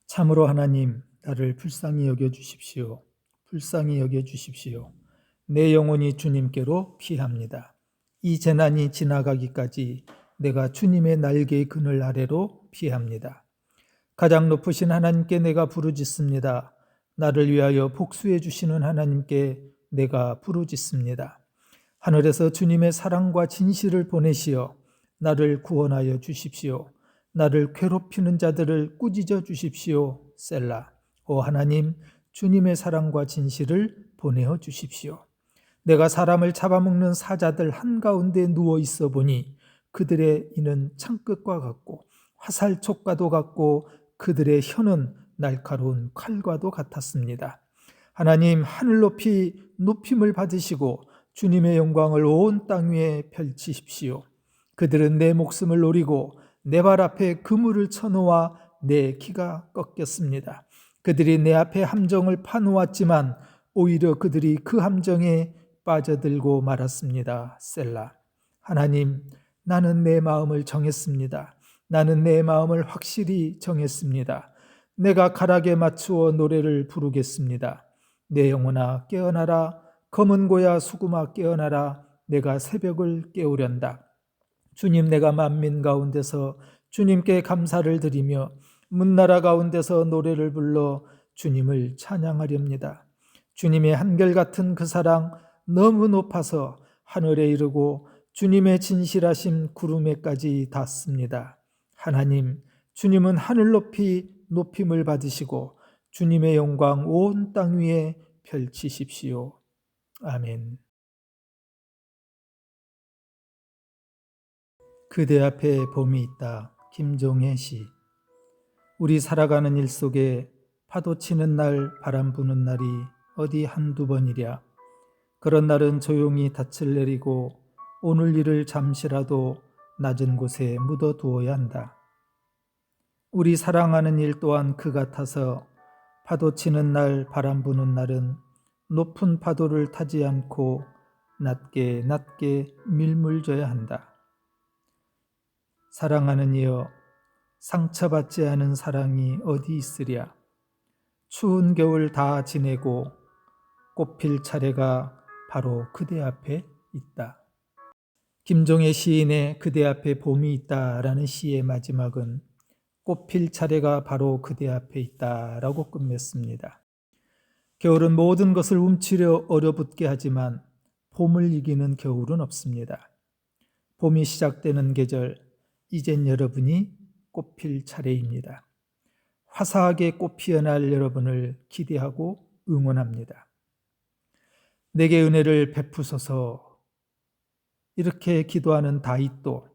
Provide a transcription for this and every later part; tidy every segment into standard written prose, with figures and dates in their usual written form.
참으로 하나님, 나를 불쌍히 여겨 주십시오. 불쌍히 여겨 주십시오. 내 영혼이 주님께로 피합니다. 이 재난이 지나가기까지 내가 주님의 날개의 그늘 아래로 피합니다. 가장 높으신 하나님께 내가 부르짖습니다. 나를 위하여 복수해 주시는 하나님께 내가 부르짖습니다. 하늘에서 주님의 사랑과 진실을 보내시어 나를 구원하여 주십시오. 나를 괴롭히는 자들을 꾸짖어 주십시오. 셀라. 오 하나님, 주님의 사랑과 진실을 보내어 주십시오. 내가 사람을 잡아먹는 사자들 한가운데 누워 있어 보니 그들의 이는 창끝과 같고 화살촉과도 같고 그들의 혀는 날카로운 칼과도 같았습니다. 하나님, 하늘 높이 높임을 받으시고 주님의 영광을 온 땅 위에 펼치십시오. 그들은 내 목숨을 노리고 내 발 앞에 그물을 쳐놓아 내 기가 꺾였습니다. 그들이 내 앞에 함정을 파놓았지만 오히려 그들이 그 함정에 빠져들고 말았습니다. 셀라. 하나님, 나는 내 마음을 정했습니다. 나는 내 마음을 확실히 정했습니다. 내가 가락에 맞추어 노래를 부르겠습니다. 내 영혼아 깨어나라. 검은 고야 수구마 깨어나라. 내가 새벽을 깨우련다. 주님, 내가 만민 가운데서 주님께 감사를 드리며 문나라 가운데서 노래를 불러 주님을 찬양하렵니다. 주님의 한결같은 그 사랑 너무 높아서 하늘에 이르고 주님의 진실하심 구름에까지 닿습니다. 하나님, 주님은 하늘 높이 높임을 받으시고 주님의 영광 온 땅 위에 펼치십시오. 아멘. 그대 앞에 봄이 있다. 김종의 시. 우리 살아가는 일 속에 파도 치는 날, 바람 부는 날이 어디 한두 번이랴. 그런 날은 조용히 닻을 내리고 오늘 일을 잠시라도 낮은 곳에 묻어두어야 한다. 우리 사랑하는 일 또한 그 같아서 파도 치는 날, 바람 부는 날은 높은 파도를 타지 않고 낮게 낮게 밀물져야 한다. 사랑하는 이여, 상처받지 않은 사랑이 어디 있으랴. 추운 겨울 다 지내고 꽃필 차례가 바로 그대 앞에 있다. 김종의 시인의 그대 앞에 봄이 있다라는 시의 마지막은 꽃필 차례가 바로 그대 앞에 있다라고 끝맺습니다. 겨울은 모든 것을 움츠려 얼어붙게 하지만 봄을 이기는 겨울은 없습니다. 봄이 시작되는 계절, 이젠 여러분이 꽃필 차례입니다. 화사하게 꽃 피어날 여러분을 기대하고 응원합니다. 내게 은혜를 베푸소서. 이렇게 기도하는 다윗도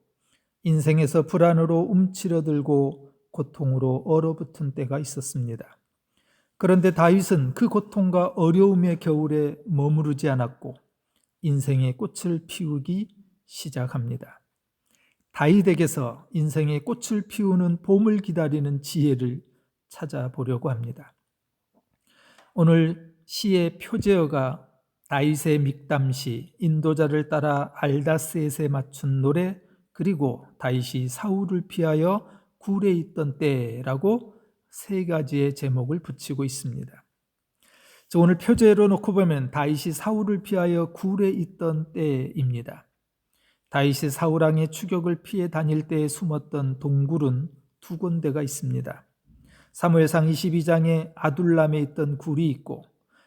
인생에서 불안으로 움츠러들고 고통으로 얼어붙은 때가 있었습니다. 그런데 다윗은 그 고통과 어려움의 겨울에 머무르지 않았고 인생의 꽃을 피우기 시작합니다. 다윗에게서 인생의 꽃을 피우는 봄을 기다리는 지혜를 찾아보려고 합니다. 오늘 시의 표제어가 다윗의 믹담시, 인도자를 따라 알다스엣에 맞춘 노래, 그리고 다윗이 사울을 피하여 굴에 있던 때라고 세 가지의 제목을 붙이고 있습니다. 오늘 표제로 놓고 보면 다윗이 사울을 피하여 굴에 있던 때입니다. 다윗이 사울왕의 추격을 피해 다닐 때에 숨었던 동굴은 두 군데가 있습니다. 사무엘상 22장에 아둘람에 있던 굴이 있고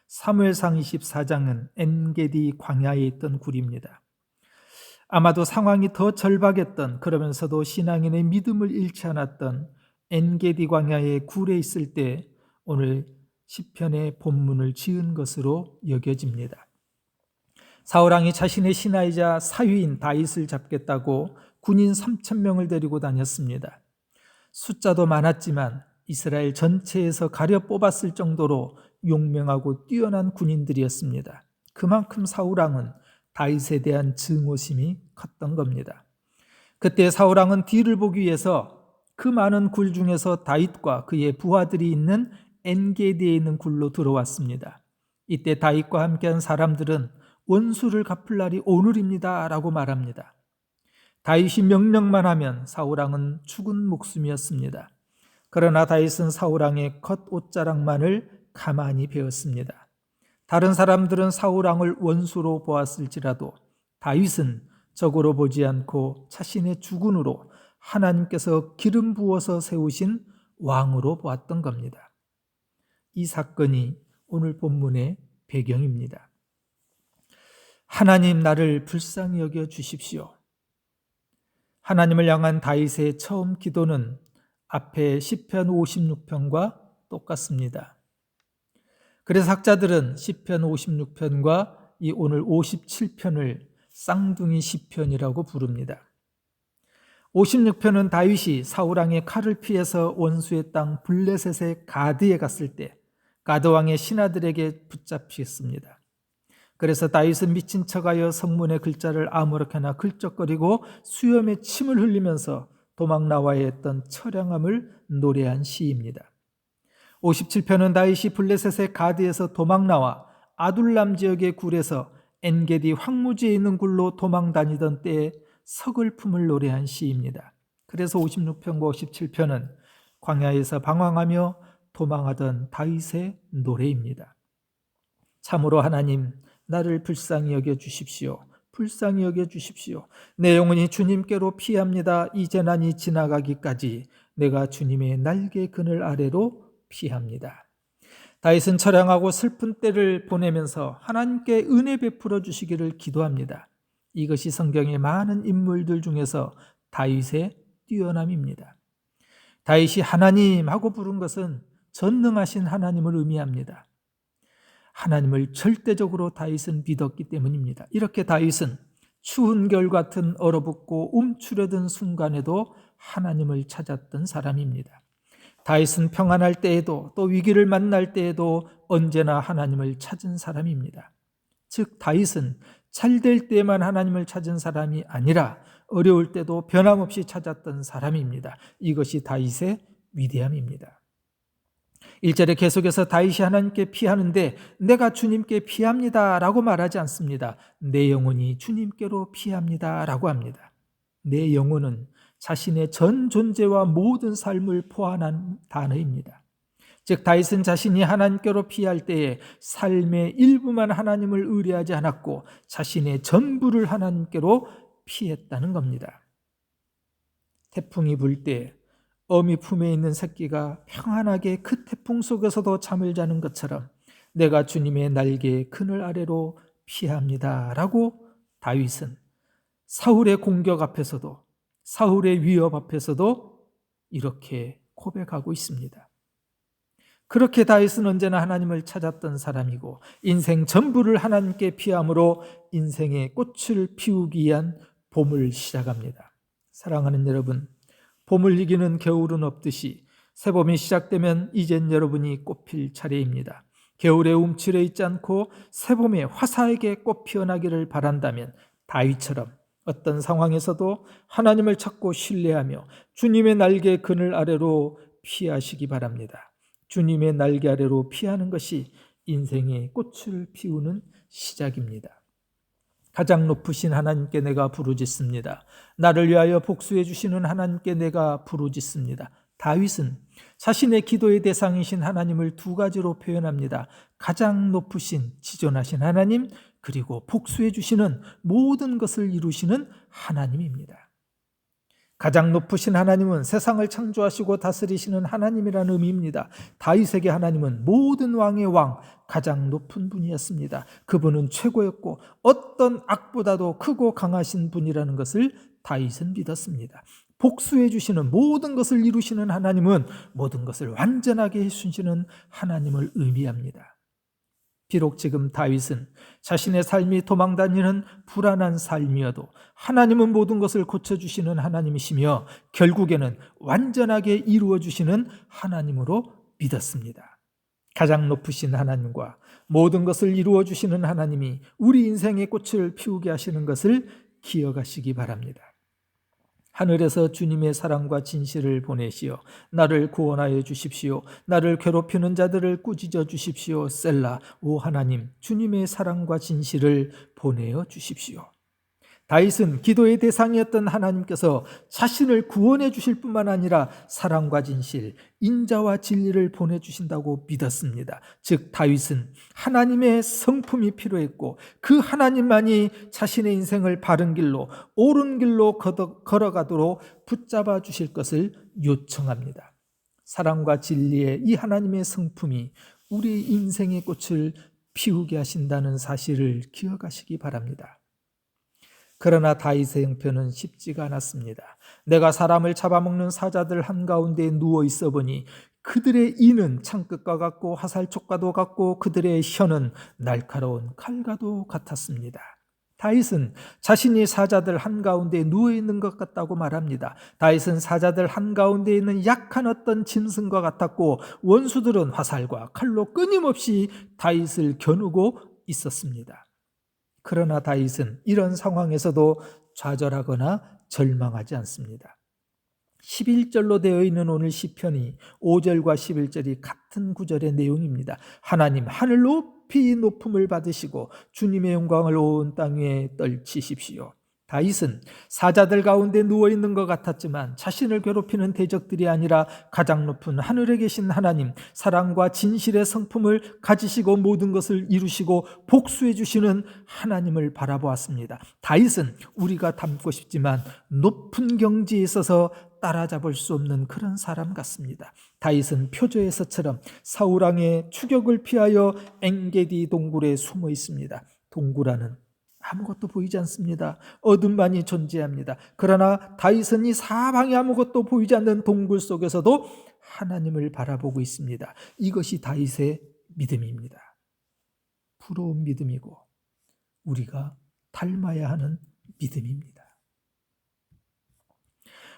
사무엘상 24장은 엔게디 광야에 있던 굴입니다. 아마도 상황이 더 절박했던, 그러면서도 신앙인의 믿음을 잃지 않았던 엔게디 광야의 굴에 있을 때 오늘 시편의 본문을 지은 것으로 여겨집니다. 사울왕이 자신의 신하이자 사위인 다윗을 잡겠다고 군인 3,000명을 데리고 다녔습니다. 숫자도 많았지만 이스라엘 전체에서 가려 뽑았을 정도로 용맹하고 뛰어난 군인들이었습니다. 그만큼 사울왕은 다윗에 대한 증오심이 컸던 겁니다. 그때 사울왕은 뒤를 보기 위해서 그 많은 굴 중에서 다윗과 그의 부하들이 있는 엔게디에 있는 굴로 들어왔습니다. 이때 다윗과 함께한 사람들은 원수를 갚을 날이 오늘입니다 라고 말합니다. 다윗이 명령만 하면 사울왕은 죽은 목숨이었습니다. 그러나 다윗은 사울 왕의 겉옷자락만을 가만히 배웠습니다. 다른 사람들은 사울 왕을 원수로 보았을지라도 다윗은 적으로 보지 않고 자신의 주군으로 하나님께서 기름 부어서 세우신 왕으로 보았던 겁니다. 이 사건이 오늘 본문의 배경입니다. 하나님, 나를 불쌍히 여겨 주십시오. 하나님을 향한 다윗의 처음 기도는 앞에 시편 56편과 똑같습니다. 그래서 학자들은 시편 56편과 이 오늘 57편을 쌍둥이 시편이라고 부릅니다. 56편은 다윗이 사울 왕의 칼을 피해서 원수의 땅 블레셋의 가드에 갔을 때 가드 왕의 신하들에게 붙잡혔습니다. 그래서 다윗은 미친 척하여 성문의 글자를 아무렇게나 긁적거리고 수염에 침을 흘리면서 도망 나와야 했던 처량함을 노래한 시입니다. 57편은 다윗이 블레셋의 가드에서 도망 나와 아둘람 지역의 굴에서 엔게디 황무지에 있는 굴로 도망 다니던 때에 서글픔을 노래한 시입니다. 그래서 56편과 57편은 광야에서 방황하며 도망하던 다윗의 노래입니다. 참으로 하나님, 나를 불쌍히 여겨 주십시오. 불쌍히 여겨 주십시오. 내 영혼이 주님께로 피합니다. 이 재난이 지나가기까지 내가 주님의 날개 그늘 아래로 피합니다. 다윗은 처량하고 슬픈 때를 보내면서 하나님께 은혜 베풀어 주시기를 기도합니다. 이것이 성경의 많은 인물들 중에서 다윗의 뛰어남입니다. 다윗이 하나님 하고 부른 것은 전능하신 하나님을 의미합니다. 하나님을 절대적으로 다윗은 믿었기 때문입니다. 이렇게 다윗은 추운 겨울 같은 얼어붙고 움츠려든 순간에도 하나님을 찾았던 사람입니다. 다윗은 평안할 때에도 또 위기를 만날 때에도 언제나 하나님을 찾은 사람입니다. 즉 다윗은 잘될 때만 하나님을 찾은 사람이 아니라 어려울 때도 변함없이 찾았던 사람입니다. 이것이 다윗의 위대함입니다. 1절에 계속해서 다윗이 하나님께 피하는데 내가 주님께 피합니다 라고 말하지 않습니다. 내 영혼이 주님께로 피합니다 라고 합니다. 내 영혼은 자신의 전 존재와 모든 삶을 포함한 단어입니다. 즉 다윗은 자신이 하나님께로 피할 때에 삶의 일부만 하나님을 의뢰하지 않았고 자신의 전부를 하나님께로 피했다는 겁니다. 태풍이 불 때 어미 품에 있는 새끼가 평안하게 그 태풍 속에서도 잠을 자는 것처럼 내가 주님의 날개 그늘 아래로 피합니다 라고 다윗은 사울의 공격 앞에서도 사울의 위협 앞에서도 이렇게 고백하고 있습니다. 그렇게 다윗은 언제나 하나님을 찾았던 사람이고 인생 전부를 하나님께 피함으로 인생의 꽃을 피우기 위한 봄을 시작합니다. 사랑하는 여러분, 봄을 이기는 겨울은 없듯이 새봄이 시작되면 이젠 여러분이 꽃필 차례입니다. 겨울에 움츠려 있지 않고 새봄에 화사하게 꽃 피어나기를 바란다면 다윗처럼 어떤 상황에서도 하나님을 찾고 신뢰하며 주님의 날개 그늘 아래로 피하시기 바랍니다. 주님의 날개 아래로 피하는 것이 인생의 꽃을 피우는 시작입니다. 가장 높으신 하나님께 내가 부르짖습니다. 나를 위하여 복수해 주시는 하나님께 내가 부르짖습니다. 다윗은 자신의 기도의 대상이신 하나님을 두 가지로 표현합니다. 가장 높으신 지존하신 하나님, 그리고 복수해 주시는 모든 것을 이루시는 하나님입니다. 가장 높으신 하나님은 세상을 창조하시고 다스리시는 하나님이라는 의미입니다. 다윗에게 하나님은 모든 왕의 왕, 가장 높은 분이었습니다. 그분은 최고였고 어떤 악보다도 크고 강하신 분이라는 것을 다윗은 믿었습니다. 복수해 주시는 모든 것을 이루시는 하나님은 모든 것을 완전하게 해주시는 하나님을 의미합니다. 비록 지금 다윗은 자신의 삶이 도망다니는 불안한 삶이어도 하나님은 모든 것을 고쳐주시는 하나님이시며 결국에는 완전하게 이루어주시는 하나님으로 믿었습니다. 가장 높으신 하나님과 모든 것을 이루어주시는 하나님이 우리 인생의 꽃을 피우게 하시는 것을 기억하시기 바랍니다. 하늘에서 주님의 사랑과 진실을 보내시어 나를 구원하여 주십시오. 나를 괴롭히는 자들을 꾸짖어 주십시오. 셀라. 오 하나님, 주님의 사랑과 진실을 보내어 주십시오. 다윗은 기도의 대상이었던 하나님께서 자신을 구원해 주실 뿐만 아니라 사랑과 진실, 인자와 진리를 보내주신다고 믿었습니다. 즉 다윗은 하나님의 성품이 필요했고 그 하나님만이 자신의 인생을 바른 길로, 옳은 길로 걸어가도록 붙잡아 주실 것을 요청합니다. 사랑과 진리의 이 하나님의 성품이 우리 인생의 꽃을 피우게 하신다는 사실을 기억하시기 바랍니다. 그러나 다윗의 형편은 쉽지가 않았습니다. 내가 사람을 잡아먹는 사자들 한가운데 누워 있어 보니 그들의 이는 창끝과 같고 화살촉과도 같고 그들의 혀는 날카로운 칼과도 같았습니다. 다윗은 자신이 사자들 한가운데 누워있는 것 같다고 말합니다. 다윗은 사자들 한가운데 있는 약한 어떤 짐승과 같았고 원수들은 화살과 칼로 끊임없이 다윗을 겨누고 있었습니다. 그러나 다윗은 이런 상황에서도 좌절하거나 절망하지 않습니다. 11절로 되어 있는 오늘 시편이 5절과 11절이 같은 구절의 내용입니다. 하나님 하늘 높이 높음을 받으시고 주님의 영광을 온 땅 위에 떨치십시오. 다윗은 사자들 가운데 누워있는 것 같았지만 자신을 괴롭히는 대적들이 아니라 가장 높은 하늘에 계신 하나님, 사랑과 진실의 성품을 가지시고 모든 것을 이루시고 복수해 주시는 하나님을 바라보았습니다. 다윗은 우리가 닮고 싶지만 높은 경지에 있어서 따라잡을 수 없는 그런 사람 같습니다. 다윗은 표저에서처럼 사울 왕의 추격을 피하여 엔게디 동굴에 숨어 있습니다. 동굴 안은 아무것도 보이지 않습니다. 어둠만이 존재합니다. 그러나 다윗은 이 사방에 아무것도 보이지 않는 동굴 속에서도 하나님을 바라보고 있습니다. 이것이 다윗의 믿음입니다. 부러운 믿음이고 우리가 닮아야 하는 믿음입니다.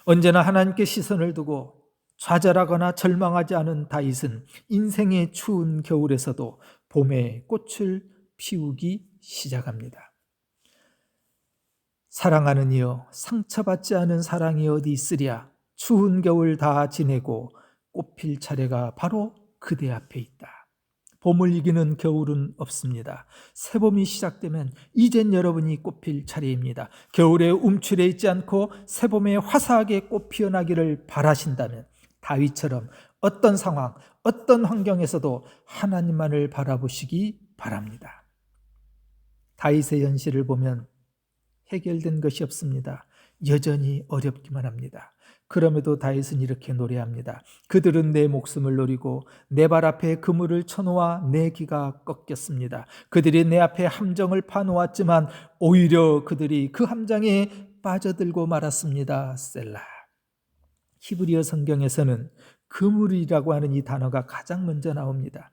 언제나 하나님께 시선을 두고 좌절하거나 절망하지 않은 다윗은 인생의 추운 겨울에서도 봄의 꽃을 피우기 시작합니다. 사랑하는 이여, 상처받지 않은 사랑이 어디 있으랴. 추운 겨울 다 지내고 꽃필 차례가 바로 그대 앞에 있다. 봄을 이기는 겨울은 없습니다. 새봄이 시작되면 이젠 여러분이 꽃필 차례입니다. 겨울에 움츠려 있지 않고 새봄에 화사하게 꽃 피어나기를 바라신다면 다윗처럼 어떤 상황, 어떤 환경에서도 하나님만을 바라보시기 바랍니다. 다윗의 현실을 보면 해결된 것이 없습니다. 여전히 어렵기만 합니다. 그럼에도 다윗은 이렇게 노래합니다. 그들은 내 목숨을 노리고 내 발 앞에 그물을 쳐놓아 내 기가 꺾였습니다. 그들이 내 앞에 함정을 파놓았지만 오히려 그들이 그 함정에 빠져들고 말았습니다. 셀라. 히브리어 성경에서는 그물이라고 하는 이 단어가 가장 먼저 나옵니다.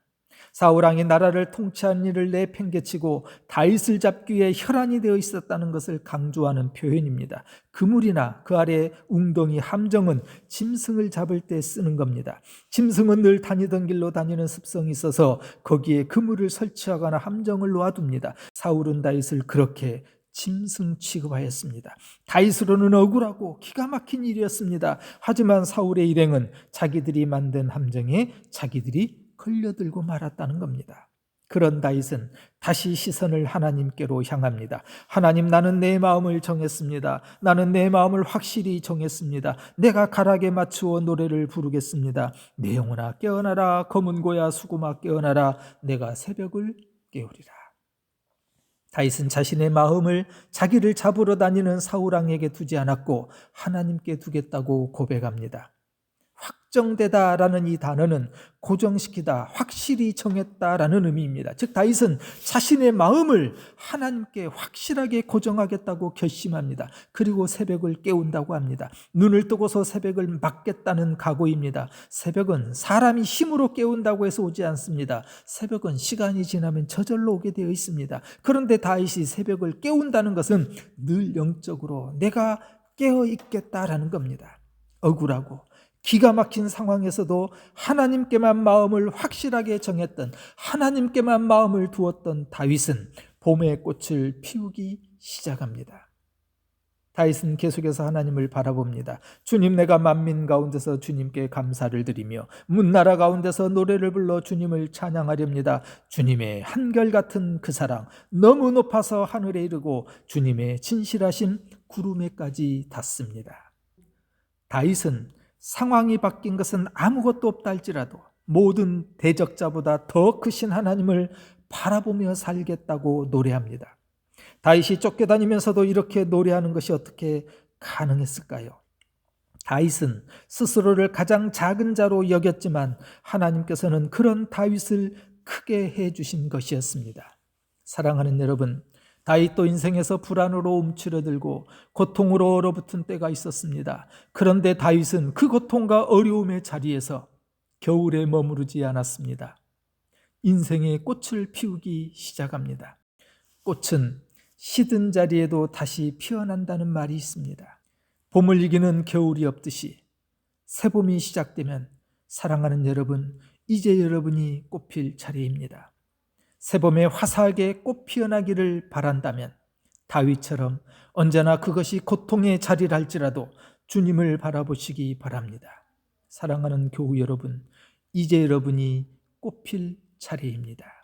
사울왕이 나라를 통치한 일을 내팽개치고 다윗을 잡기 위해 혈안이 되어 있었다는 것을 강조하는 표현입니다. 그물이나 그 아래 웅덩이 함정은 짐승을 잡을 때 쓰는 겁니다. 짐승은 늘 다니던 길로 다니는 습성이 있어서 거기에 그물을 설치하거나 함정을 놓아둡니다. 사울은 다윗을 그렇게 짐승 취급하였습니다. 다윗으로는 억울하고 기가 막힌 일이었습니다. 하지만 사울의 일행은 자기들이 만든 함정에 자기들이 걸려들고 말았다는 겁니다. 그런 다윗은 다시 시선을 하나님께로 향합니다. 하나님, 나는 내 마음을 정했습니다. 나는 내 마음을 확실히 정했습니다. 내가 가락에 맞추어 노래를 부르겠습니다. 내 영혼아 깨어나라, 검은 고야 수구마 깨어나라, 내가 새벽을 깨우리라. 다윗은 자신의 마음을 자기를 잡으러 다니는 사울왕에게 두지 않았고 하나님께 두겠다고 고백합니다. 확정되다라는 이 단어는 고정시키다, 확실히 정했다라는 의미입니다. 즉 다윗은 자신의 마음을 하나님께 확실하게 고정하겠다고 결심합니다. 그리고 새벽을 깨운다고 합니다. 눈을 뜨고서 새벽을 막겠다는 각오입니다. 새벽은 사람이 힘으로 깨운다고 해서 오지 않습니다. 새벽은 시간이 지나면 저절로 오게 되어 있습니다. 그런데 다윗이 새벽을 깨운다는 것은 늘 영적으로 내가 깨어 있겠다라는 겁니다. 억울하고 기가 막힌 상황에서도 하나님께만 마음을 확실하게 정했던, 하나님께만 마음을 두었던 다윗은 봄의 꽃을 피우기 시작합니다. 다윗은 계속해서 하나님을 바라봅니다. 주님, 내가 만민 가운데서 주님께 감사를 드리며 문나라 가운데서 노래를 불러 주님을 찬양하렵니다. 주님의 한결같은 그 사랑 너무 높아서 하늘에 이르고 주님의 진실하심 구름에까지 닿습니다. 다윗은 상황이 바뀐 것은 아무것도 없다 할지라도 모든 대적자보다 더 크신 하나님을 바라보며 살겠다고 노래합니다. 다윗이 쫓겨다니면서도 이렇게 노래하는 것이 어떻게 가능했을까요? 다윗은 스스로를 가장 작은 자로 여겼지만 하나님께서는 그런 다윗을 크게 해주신 것이었습니다. 사랑하는 여러분, 다윗도 인생에서 불안으로 움츠러들고 고통으로 얼어붙은 때가 있었습니다. 그런데 다윗은 그 고통과 어려움의 자리에서 겨울에 머무르지 않았습니다. 인생의 꽃을 피우기 시작합니다. 꽃은 시든 자리에도 다시 피어난다는 말이 있습니다. 봄을 이기는 겨울이 없듯이 새봄이 시작되면 사랑하는 여러분, 이제 여러분이 꽃필 차례입니다. 새봄에 화사하게 꽃 피어나기를 바란다면 다윗처럼 언제나 그것이 고통의 자리랄지라도 주님을 바라보시기 바랍니다. 사랑하는 교우 여러분, 이제 여러분이 꽃필 차례입니다.